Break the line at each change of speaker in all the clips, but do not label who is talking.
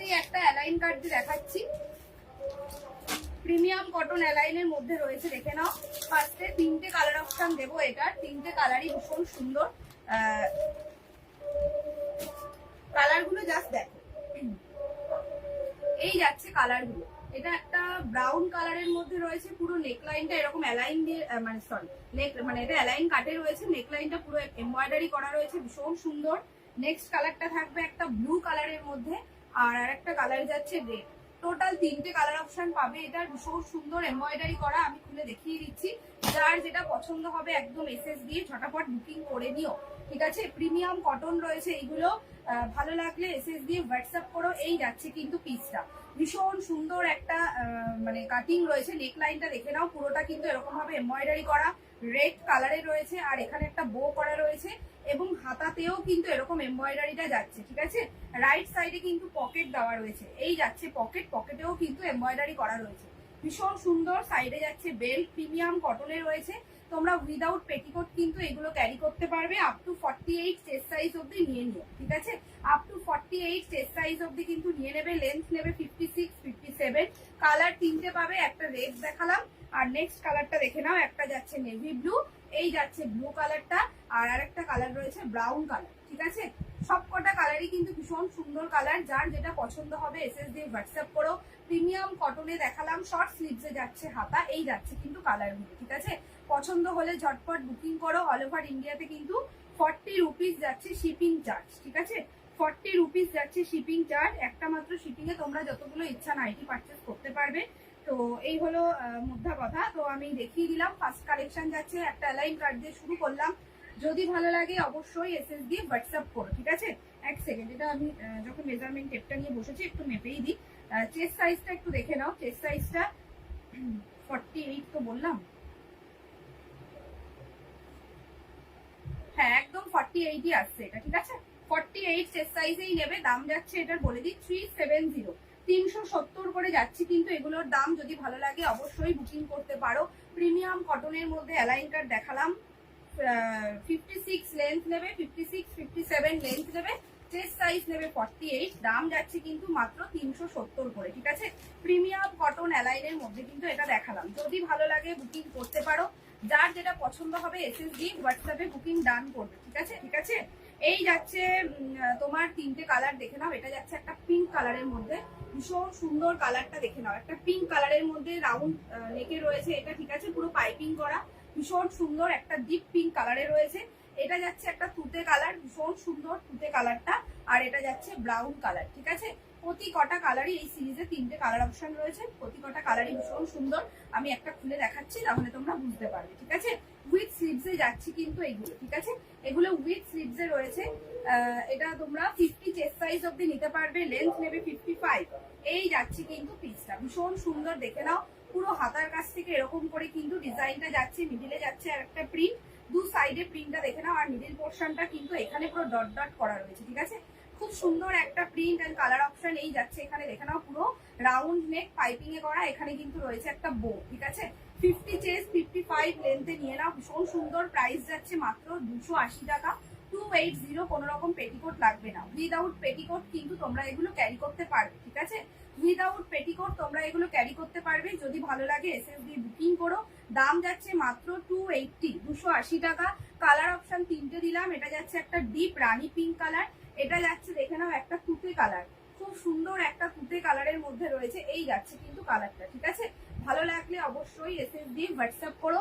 ফার্স্টেই একটা অ্যালাইন কাট দিয়ে দেখাচ্ছি, প্রিমিয়াম কটন অ্যালাইনের মধ্যে রয়েছে, দেখে নাও। ফার্স্টে তিনটে কালার অপশন দেবো, এটার তিনটে কালারই ভীষণ সুন্দর। কালারগুলো জাস্ট দেখো, এই যাচ্ছে কালারগুলো। এটা একটা ব্রাউন কালারের মধ্যে রয়েছে, পুরো নেকলাইনটা এরকম অ্যালাইন দিয়ে মানে সরি নেক মানে এটা অ্যালাইন কাটে রয়েছে, নেকলাইনটা পুরো এমব্রয়ডারি করা রয়েছে, ভীষণ সুন্দর। নেক্সট কালারটা থাকবে একটা ব্লু কালারের মধ্যে, আর একটা কালার যাচ্ছে রেড। টোটাল তিনটে কালার অপশন পাবে, এটার ভীষণ সুন্দর এমব্রয়ডারি করা। আমি খুলে দেখিয়ে দিচ্ছি, যার যেটা পছন্দ হবে একদম এসএস দিয়ে ঝটাপট বুকিং করে নিও, ঠিক আছে। প্রিমিয়াম কটন রয়েছে এইগুলো, ভালো লাগলে এসএস দিয়ে হোয়াটসঅ্যাপ করো। এই যাচ্ছে কিন্তু পিসটা, ভীষণ সুন্দর একটা মানে কাটিং রয়েছে। নেক লাইনটা দেখে নাও, পুরোটা কিন্তু এরকম ভাবে এমব্রয়ডারি করা, রেড কালারে রয়েছে, আর এখানে একটা বো করা রয়েছে, এবং হাতাতেও কিন্তু এরকম এমব্রয়ডারিটা যাচ্ছে, ঠিক আছে। রাইট সাইডে কিন্তু পকেট দেওয়া রয়েছে, এই যাচ্ছে পকেট, পকেটেও কিন্তু এমব্রয়ডারি করা রয়েছে, ভীষণ সুন্দর। সাইডে যাচ্ছে বেল্ট, প্রিমিয়াম কটনে রয়েছে। তোমরা উইদাউট পেটিকোট কিন্তু এগুলো ক্যারি করতে পারবে, আপ টু 48 চেস্ট সাইজ অব্দি নিয়ে নিও, ঠিক আছে। আপ টু 48 চেস্ট সাইজ অব্দি কিন্তু নিয়ে নেবে। লেন্থ নেবে 56, 57। কালার তিনটে পাবে, একটা রেড দেখালাম, আর নেক্সট কালারটা দেখে নাও, একটা যাচ্ছে নেভি ব্লু, এই যাচ্ছে ব্লু কালারটা, আর আরেকটা কালার রয়েছে ব্রাউন কালার, ঠিক আছে। সবকটা কালারই কিন্তু ভীষণ সুন্দর কালার, যার যেটা পছন্দ হবে এসএস দিয়ে হোয়াটসঅ্যাপ করো। প্রিমিয়াম কটনে দেখালাম, শর্ট স্লিভসে যাচ্ছে হাতা, এই যাচ্ছে কিন্তু কালারগুলো, ঠিক আছে। পছন্দ হলে ঝটপট বুকিং করো। অল ওভার ইন্ডিয়াতে কিন্তু 40 রুপিস যাচ্ছে শিপিং চার্জ, ঠিক আছে। 40 রুপিস যাচ্ছে শিপিং চার্জ, একটা মাত্র শিপিং এ তোমরা যতগুলো ইচ্ছা নাইটি পারচেস করতে পারবে। তো এই হলো মুদ্রা কথা। তো আমি দেখিয়ে দিলাম, ফার্স্ট কালেকশন যাচ্ছে, একটা অ্যালাইন কার্ড দিয়ে শুরু করলাম। যদি ভালো লাগে অবশ্যই এসএস দিয়ে হোয়াটসঅ্যাপ করো, ঠিক আছে। এক সেকেন্ড, এটা আমি যখন মেজারমেন্ট টেপটা নিয়ে বসেছি একটু মেপেই দিই। চেস্ট সাইজটা একটু দেখে নাও, চেস্ট সাইজটা 48 তো বললাম, হ্যাঁ একদম 48ই আসছে এটা, ঠিক আছে। 48 চেস্ট সাইজেই নেবে। দাম যাচ্ছে এটার বলে দিই 370, 370 করে যাচ্ছে কিন্তু এগুলোর দাম। যদি ভালো লাগে অবশ্যই বুকিং করতে পারো। প্রিমিয়াম কটনের মধ্যে অ্যালাইন কাট দেখালাম, 56 লেন্থ নেবে, 56, 57 লেন্থ নেবে, চেস্ট সাইজ নেবে 48। দাম যাচ্ছে কিন্তু মাত্র 370 করে, ঠিক আছে। প্রিমিয়াম কটন অ্যালাইনের মধ্যে কিন্তু এটা দেখালাম। যদি ভালো লাগে বুকিং করতে পারো, যার যেটা পছন্দ হবে এসএস দিয়ে হোয়াটসঅ্যাপে বুকিং ডান করবে, ঠিক আছে, ঠিক আছে। এই যাচ্ছে তোমার তিনটে কালার দেখে নাও। এটা যাচ্ছে একটা পিঙ্ক কালারের মধ্যে, ভীষণ সুন্দর কালারটা দেখে নাও। একটা পিঙ্ক কালারের মধ্যে রাউন্ড নেকে রয়েছে এটা, ঠিক আছে, পুরো পাইপিং করা, ভীষণ সুন্দর। একটা ডিপ পিঙ্ক কালারে রয়েছে। এটা যাচ্ছে একটা তুতে কালার, ভীষণ সুন্দর তুতে কালারটা, আর এটা যাচ্ছে ব্রাউন কালার, ঠিক আছে। প্রতি কটা কালারই এই সিরিজে তিনটে কালার অপশন রয়েছে, প্রতি কটা কালারই ভীষণ সুন্দর। আমি একটা খুলে দেখাচ্ছি, তাহলে তোমরা বুঝতে পারবে, ঠিক আছে। উইথ স্লিভসে যাচ্ছে কিন্তু এইগুলো, ঠিক আছে। এগুলো উইথ স্লিভসে রয়েছে। এটা তোমরা 50 চেস্ট সাইজ অব্দি নিতে পারবে, লেন্থ নেবে 55। এই যাচ্ছে কিন্তু পিসটা, ভীষণ সুন্দর দেখে নাও। পুরো হাতার কাছ থেকে এরকম করে কিন্তু ডিজাইনটা যাচ্ছে, মিডিলে যাচ্ছে আর একটা প্রিন্ট, দু সাইডে প্রিন্টটা দেখে নাও, আর মিডিল পোর্শনটা কিন্তু এখানে পুরো ডট ডট করা রয়েছে, ঠিক আছে। খুব সুন্দর একটা প্রিন্ট এন্ড কালার অপশন। এই যাচ্ছে এখানে দেখে নাও, পুরো রাউন্ড নেক পাইপিং এ করা, এখানে কিন্তু রয়েছে একটা বো, ঠিক আছে। 50 চেস্ট, 55 লেন্থে নিয়ে নাও, ভীষণ সুন্দর। প্রাইস যাচ্ছে মাত্র 280 টাকা, 280। কোনো রকম পেটিকোট লাগবে না। উইদাউট পেটিকোট কিন্তু তোমরা এগুলো ক্যারি করতে পারবে, ঠিক আছে। উইদাউট পেটিকোট তোমরা এগুলো ক্যারি করতে পারবে। যদি ভালো লাগে এসএস দিয়ে বুকিং করো। দাম যাচ্ছে মাত্র 280, 280 টাকা। কালার অপশন তিনটে দিলাম। এটা যাচ্ছে একটা ডিপ রানি পিঙ্ক কালার, এটা যাচ্ছে দেখে নাও একটা তুতে কালার, খুব সুন্দর একটা তুতে কালারের মধ্যে রয়েছে। এই যাচ্ছে কিন্তু কালারটা, ঠিক আছে। ভালো লাগলে অবশ্যই এসএস দিয়ে হোয়াটসঅ্যাপ করো।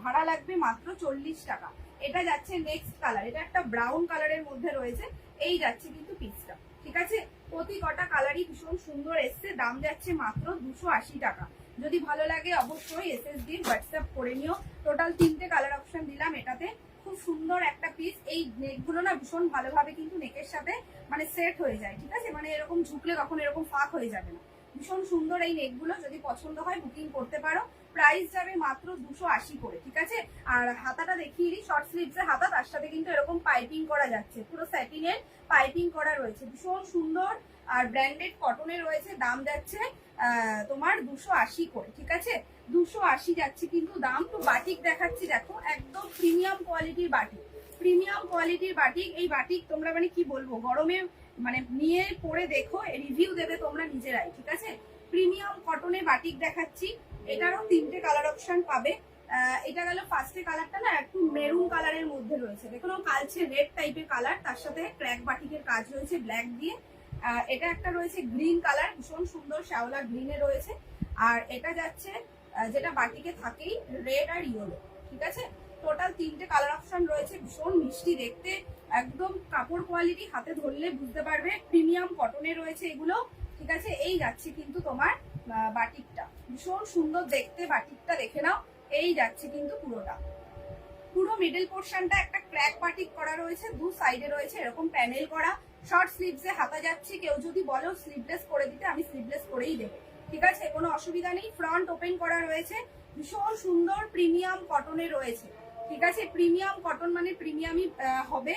ভাড়া লাগবে মাত্র 40 টাকা। এটা যাচ্ছে নেক্সট কালার, এটা একটা ব্রাউন কালারের মধ্যে রয়েছে। এই যাচ্ছে কিন্তু পিসটা, ঠিক আছে। প্রতি কটা কালারই ভীষণ সুন্দর এসছে। দাম যাচ্ছে মাত্র 280 টাকা। যদি ভালো লাগে অবশ্যই এসএস দিয়ে হোয়াটসঅ্যাপ করে নিও। টোটাল তিনটে কালার অপশন দিলাম এটাতে। খুব সুন্দর একটা পিস। এই নেকগুলো না ভীষণ ভালোভাবে কিন্তু নেকের সাথে মানে সেট হয়ে যায়, ঠিক আছে। মানে এরকম ঝুঁকলে কখনো এরকম ফাঁক হয়ে যাবে না। ভীষণ সুন্দর এই নেকগুলো, যদি পছন্দ হয় বুকিং করতে পারো। প্রাইস যাবে মাত্র 280 করে, ঠিক আছে। আর হাতাটা দেখিয়ে দিই, শর্ট স্লিভসের হাতা, তার সাথে কিন্তু এরকম পাইপিং করা যাচ্ছে, পুরো স্যাটিনের পাইপিং করা রয়েছে, ভীষণ সুন্দর। আর ব্র্যান্ডেড কটনে রয়েছে। দাম যাচ্ছে তোমার 280 করে, ঠিক আছে। 280 যাচ্ছে কিন্তু দাম। তো বাটিক দেখাচ্ছি, দেখো একদম প্রিমিয়াম কোয়ালিটির বাটিক, প্রিমিয়াম কোয়ালিটির বাটিক। এই বাটিক তোমরা মানে কি বলবো, গরমে মানে নিয়ে পরে দেখো, রিভিউ দেবে তোমরা নিজেরাই, ঠিক আছে। প্রিমিয়াম কটনের বাটিক দেখাচ্ছি, এটারও 3টে কালার অপশন পাবে। এটা গেল ফার্স্টে কালারটা না একটু মেরুন কালারের মধ্যে রয়েছে, দেখুন কালচে রেড টাইপের কালার, তার সাথে ক্র্যাক বাটিকের কাজ রয়েছে ব্ল্যাক দিয়ে। এটা একটা রয়েছে গ্রিন কালার, ভীষণ সুন্দর শ্যাওলা গ্রিনে রয়েছে। আর এটা যাচ্ছে যেটা বাটিকে থাকেই রেড আর ইয়েলো, ঠিক আছে। টোটাল 3টে কালার অপশন রয়েছে, ভীষণ মিষ্টি দেখতে, একদম কাপড় কোয়ালিটি হাতে ধরলে বুঝতে পারবে প্রিমিয়াম কটনে রয়েছে এগুলো, ঠিক আছে। এই যাচ্ছে কিন্তু তোমার বাটিকটা, ভীষণ সুন্দর দেখতে বাটিকটা, দেখে নাও। এই যাচ্ছে কিন্তু পুরোটা, পুরো মিডল পোর্শনটা একটা ক্র্যাক বাটিক করা রয়েছে, দু সাইডে রয়েছে এরকম প্যানেল করা, শর্ট স্লিভসে হাতা যাচ্ছে। কেউ যদি বলো স্লিভলেস করে দিতে, আমি স্লিভলেস করেই দেবো, ঠিক আছে, কোনো অসুবিধা নেই। ফ্রন্ট ওপেন করা রয়েছে, ভীষণ সুন্দর প্রিমিয়াম কটনে রয়েছে, ঠিক আছে। প্রিমিয়াম কটন মানে প্রিমিয়ামই হবে,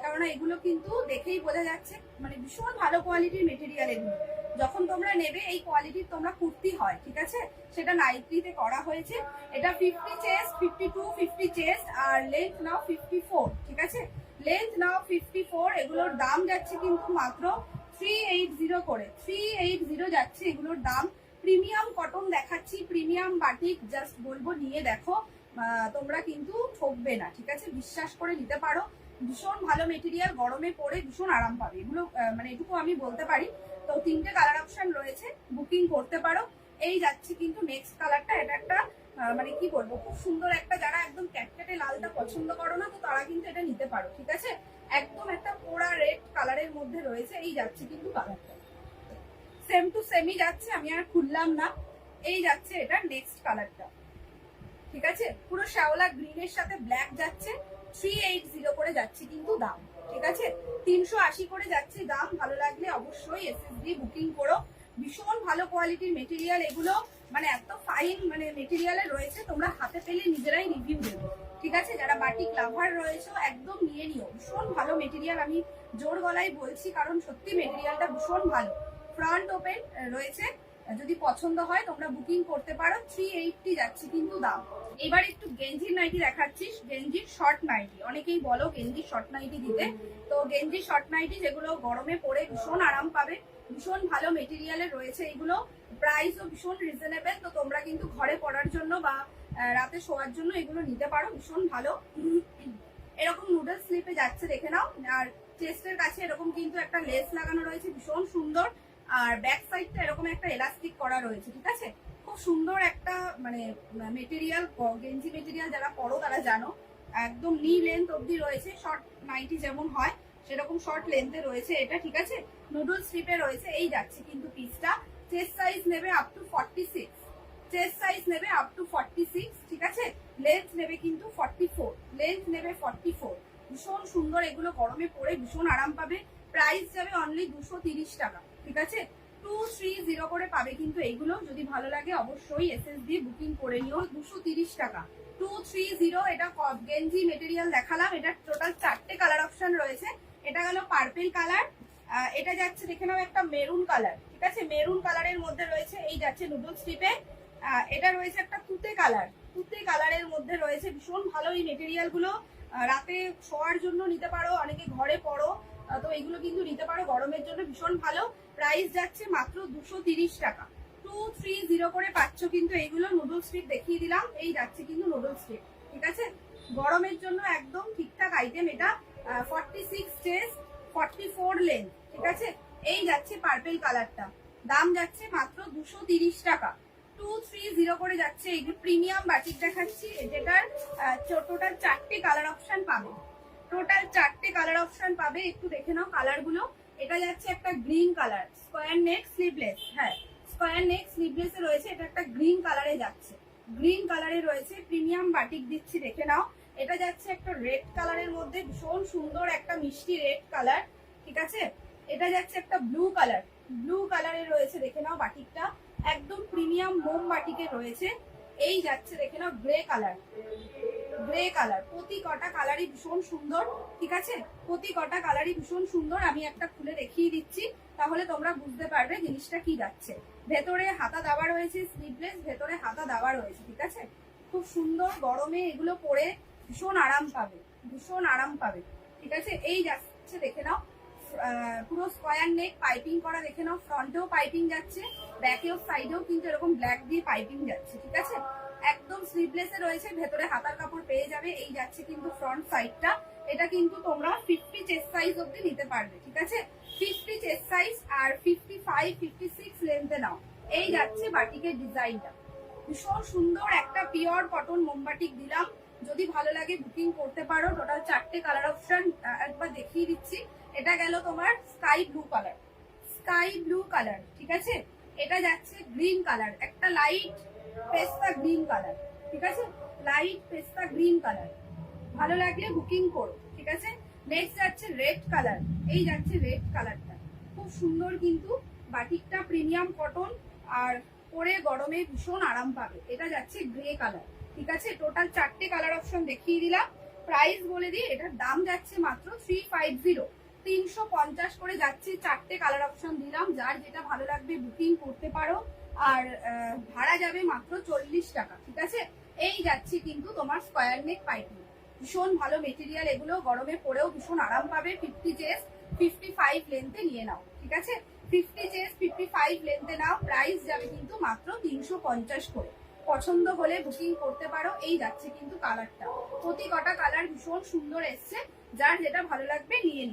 কারণ এগুলো কিন্তু দেখেই বোঝা যাচ্ছে মানে ভীষণ ভালো কোয়ালিটির মেটেরিয়াল এগুলো। যখন তোমরা নেবে এই কোয়ালিটির তোমরা কুর্তি হয়, ঠিক আছে, সেটা নাইট্রিতে করা হয়েছে। এটা 50 চেস্ট, 52, 50 চেস্ট, আর লেন্থ নাও 54, ঠিক আছে, লেন্থ নাও 54। এগুলোর দাম যাচ্ছে কিন্তু মাত্র 380 করে, 380 যাচ্ছে এগুলোর দাম। প্রিমিয়াম কটন দেখাচ্ছি, প্রিমিয়াম বাটিক, জাস্ট বলবো নিয়ে দেখো, তোমরা কিন্তু ঠকবে না, ঠিক আছে, বিশ্বাস করে নিতে পারো। ভীষণ ভালো মেটেরিয়াল, গরমে পরে ভীষণ আরাম পাবে এগুলো, মানে এটুকু আমি বলতে পারি। তো 3টে কালার অপশন রয়েছে, বুকিং করতে পারো। এই যাচ্ছে কিন্তু নেক্সট কালারটা, এটা একটা মানে কি বলবো, খুব সুন্দর একটা, যারা একদম ক্যাটকেটে লালটা পছন্দ করো না তো তারা কিন্তু এটা নিতে পারো, ঠিক আছে। একদম একটা পোড়া রেড কালারের মধ্যে রয়েছে, এই যাচ্ছে কিন্তু কালারটা, সেম টু সেমই যাচ্ছে, আমি আর খুললাম না। এই যাচ্ছে এটা নেক্সট কালারটা, ঠিক আছে, পুরো শ্যাওলা গ্রিনের সাথে ব্ল্যাক যাচ্ছে, 380 করে যাচ্ছে কিন্তু দাম, ঠিক আছে, 380 করে যাচ্ছে দাম। ভালো লাগলে অবশ্যই এসএসডি বুকিং করো, ভীষণ ভালো কোয়ালিটির মেটেরিয়াল এগুলো, মানে এত ফাইন মানে মেটেরিয়ালে রয়েছে, তোমরা হাতে পেলে নিজেরাই রিভিউ দেবে, ঠিক আছে। যারা বাটিক লাভার রয়েছে একদম নিয়ে নিও, ভীষণ ভালো মেটেরিয়াল, আমি জোর গলায় বলছি, কারণ সত্যি মেটেরিয়ালটা ভীষণ ভালো। ফ্রন্ট ওপেন রয়েছে, যদি পছন্দ হয় তোমরা বুকিং করতে পারো। 380 যাচ্ছে কিন্তু দাম। এবার একটু গেঞ্জির নাইটি দেখাচ্ছিস, গেঞ্জির শর্ট নাইটি, অনেকেই বলো গেঞ্জির শর্ট নাইটি দিতে, তো গেঞ্জির শর্ট নাইটি যেগুলো গরমে পরে ভীষণ আরাম পাবে, ভীষণ ভালো মেটেরিয়ালের রয়েছে এগুলো, প্রাইসও ভীষণ রিজনেবল। তো তোমরা কিন্তু ঘরে পরার জন্য বা রাতে শোয়ার জন্য এগুলো নিতে পারো, ভীষণ ভালো। এরকম নুডল স্লিপে যাচ্ছে, দেখে নাও। আর চেস্টের কাছে এরকম কিন্তু একটা লেস লাগানো রয়েছে, ভীষণ সুন্দর। আর ব্যাক সাইডটা এরকম একটা এলাস্টিক করা রয়েছে, ঠিক আছে, খুব সুন্দর একটা মানে মেটেরিয়াল, গেঞ্জি মেটেরিয়াল যারা পরো তারা জানো, একদম নি লেন্থ অব্দি রয়েছে, শর্ট নাইটি যেমন হয় সেরকম শর্ট লেন্থে রয়েছে এটা, ঠিক আছে, নুডল স্লিপে রয়েছে। এই যাচ্ছে কিন্তু পিসটা, চেস্ট সাইজ নেবে আপ টু 46, চেস্ট সাইজ নেবে আপ টু 46, ঠিক আছে, লেন্থ নেবে কিন্তু 44, লেন্থ নেবে 44। ভীষণ সুন্দর এগুলো, গরমে পরে ভীষণ আরাম পাবে। প্রাইস যাবে অনলি 230 টাকা, ঠিক আছে, 230 করে পাবে কিন্তু এইগুলো। যদি ভালো লাগে অবশ্যই এসএস দিয়ে বুকিং করে নিও, 230 টাকা, 230। এটা গেঞ্জি মেটেরিয়াল দেখালাম, এটা টোটাল 4টে কালার অপশন রয়েছে। এটা গেল পার্পেল কালার, এটা যাচ্ছে দেখে নাও একটা মেরুন কালার, ঠিক আছে, মেরুন কালারের মধ্যে রয়েছে, এই যাচ্ছে নুডল স্ট্রিপে। এটা রয়েছে একটা তুতে কালার, তুতে কালারের মধ্যে রয়েছে, ভীষণ ভালো এই মেটেরিয়াল গুলো, রাতে শোয়ার জন্য নিতে পারো, অনেকে ঘরে পড়ো, তো এগুলো কিন্তু নিতে পারো গরমের জন্য, ভীষণ ভালো। প্রাইস যাচ্ছে মাত্র 230 টাকা, 230 করে পাচ্ছ কিন্তু এইগুলো। নুডল স্ট্রিপ দেখিয়ে দিলাম, এই যাচ্ছে কিন্তু নুডল স্ট্রিপ, ঠিক আছে, গরমের জন্য একদম ঠিকঠাক আইটেম এটা। 46 চেস্ট, 44 লেন্থ, ঠিক আছে। এই যাচ্ছে পার্পেল কালারটা, দাম যাচ্ছে মাত্র 230 টাকা, 230 করে যাচ্ছে। এইগুলো প্রিমিয়াম বাটিক দেখাচ্ছি, যেটার টোটাল 4টে কালার অপশন পাবে, টোটাল 4টে কালার অপশন পাবে, একটু দেখে নাও কালার গুলো। এটা যাচ্ছে একটা গ্রিন কালার, স্কোয়ার নেক স্লিভলেস, হ্যাঁ স্কোয়ার নেক স্লিভলেস এ রয়েছে, এটা একটা গ্রিন কালারে যাচ্ছে, গ্রিন কালারে রয়েছে, প্রিমিয়াম বাটিক দিচ্ছি, দেখে নাও। এটা যাচ্ছে একটা রেড কালারের মধ্যে, ভীষণ সুন্দর একটা মিষ্টি রেড কালার, ঠিক আছে। এটা যাচ্ছে একটা ব্লু কালার, ব্লু কালারে রয়েছে, দেখে নাও বাটিকটা, একদম প্রিমিয়াম মোম বাটিকে রয়েছে। এই যাচ্ছে দেখে নাও গ্রে কালার, গ্রে কালার, প্রতি কটা কালারই ভীষণ সুন্দর, ঠিক আছে, প্রতি কটা কালারই ভীষণ সুন্দর। আমি একটা খুলে দেখিয়ে দিচ্ছি, তাহলে তোমরা বুঝতে পারবে জিনিসটা কি যাচ্ছে। ভেতরে হাতা দেওয়া রয়েছে, স্লিভলেস, ভেতরে হাতা দেওয়া রয়েছে, ঠিক আছে, খুব সুন্দর, গরমে এগুলো পরে ভীষণ আরাম পাবে, ভীষণ আরাম পাবে। ঠিক আছে, এই যাচ্ছে দেখে নাও, পুরো স্কয়ার নেক পাইপিং করা, দেখে নাও ফ্রন্টেও পাইপিং যাচ্ছে, ব্যাকেও সাইডেও কিন্তু এরকম ব্ল্যাক দিয়ে পাইপিং যাচ্ছে। ঠিক আছে, একদম স্লিভলেসে রয়েছে, ভেতরে হাতার কাপড় পেয়ে যাবে। এই যাচ্ছে কিন্তু ফ্রন্ট সাইডটা। এটা কিন্তু তোমরা 50 চেস্ট সাইজ অব্দি নিতে পারবে। ঠিক আছে, 50 চেস্ট সাইজ আর 55 56 লেন্থে নাও। এই যাচ্ছে বাটিকের ডিজাইনটা, ভীষণ সুন্দর একটা পিওর কটন মোমবাটিক দিলাম। যদি ভালো লাগে বুকিং করতে পারো। টোটাল 4টে কালার অপশন একবার দেখিয়ে দিচ্ছি। এটা গেল তোমার sky blue colour, sky blue colour. ঠিক আছে, এটা যাচ্ছে গ্রিন কালার, একটা লাইট পেস্তা গ্রিন কালার। ঠিক আছে, লাইট পেস্তা গ্রিন কালার, ভালো লাগলে বুকিং করো। ঠিক আছে, নেক্সট যাচ্ছে রেড কালার। এই যাচ্ছে রেড কালারটা, খুব সুন্দর কিন্তু বাটিকটা, প্রিমিয়াম কটন, আর পরে গরমে ভীষণ আরাম পাবে। এটা যাচ্ছে গ্রে কালার। ঠিক আছে, টোটাল 4টে কালার অপশন দেখিয়ে দিলাম। প্রাইস বলে দিই, এটার দাম যাচ্ছে মাত্র 350, 350 করে যাচ্ছে। 4টে কালার অপশন দিলাম, যার যেটা ভালো লাগবে বুকিং করতে পারো। আর ভাড়া যাবে মাত্র 40 টাকা। ঠিক আছে, এই যাচ্ছে কিন্তু তোমার স্কয়ার নেক পাইপিং, ভীষণ ভালো মেটেরিয়াল এগুলো, গরমে পরেও ভীষণ আরাম পাবে। 50 চেস্ট 55 লেন্থে নিয়ে নাও। ঠিক আছে, 50 চেস্ট 55 লেন্থে নাও। প্রাইস যাবে কিন্তু মাত্র 350 করে। পছন্দ হলে বুকিং করতে পারো। এই যাচ্ছে কিন্তু কালারটা, প্রতি কটা কালার ভীষণ সুন্দর এসছে, যার যেটা ভালো লাগবে নিয়ে নিও।